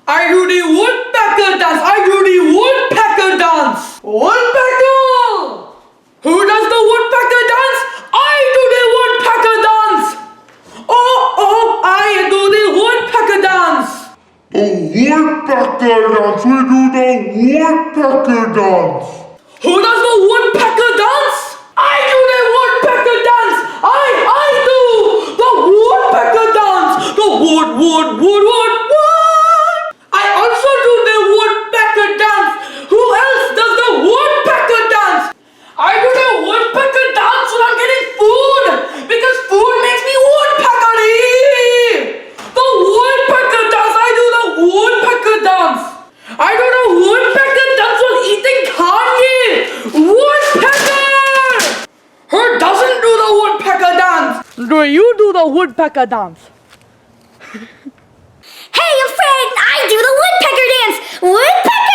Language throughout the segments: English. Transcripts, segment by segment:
I do the woodpecker dance. I do the woodpecker dance. Woodpecker! Who does the woodpecker dance? I do the woodpecker dance. Oh, I do the woodpecker dance. The woodpecker dance. We do the woodpecker dance. Who does the woodpecker dance? I do the woodpecker dance. I do the woodpecker dance. The wood. I also do the woodpecker dance. Who else does the woodpecker dance? I do the woodpecker dance when I'm getting food because food makes me woodpeckery. The woodpecker dance. I do the woodpecker dance. I do the woodpecker dance while eating candy. Woodpecker! Who doesn't do the woodpecker dance? Do you do the woodpecker dance? Hey, a friend! I do the woodpecker dance! Woodpecker!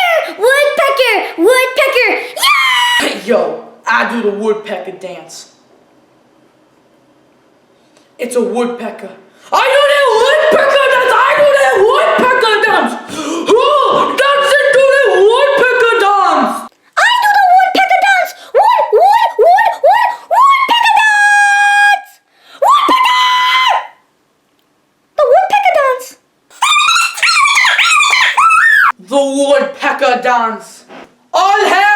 Yeah! Hey, yo, I do the woodpecker dance. It's a woodpecker. I do the woodpecker dance! I do the woodpecker dance! Who doesn't do the woodpecker dance? I do the woodpecker dance! Woodpecker dance! Woodpecker! The woodpecker dance! The woodpecker dance. All hail